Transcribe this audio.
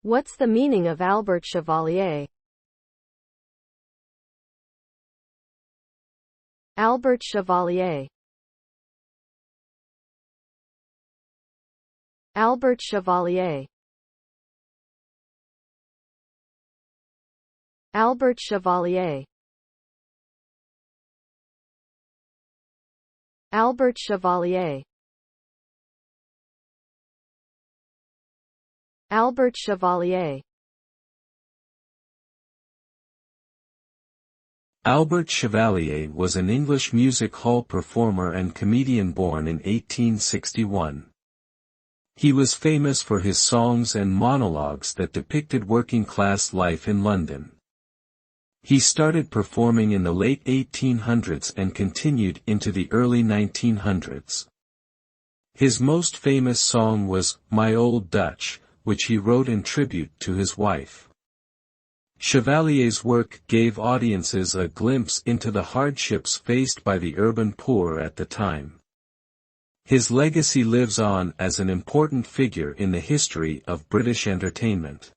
What's the meaning of Albert Chevalier? Albert Chevalier. Albert Chevalier. Albert Chevalier. Albert Chevalier. Albert Chevalier. Albert Chevalier was an English music hall performer and comedian born in 1861. He was famous for his songs and monologues that depicted working-class life in London. He started performing in the late 1800s and continued into the early 1900s. His most famous song was "My Old Dutch," which he wrote in tribute to his wife. Chevalier's work gave audiences a glimpse into the hardships faced by the urban poor at the time. His legacy lives on as an important figure in the history of British entertainment.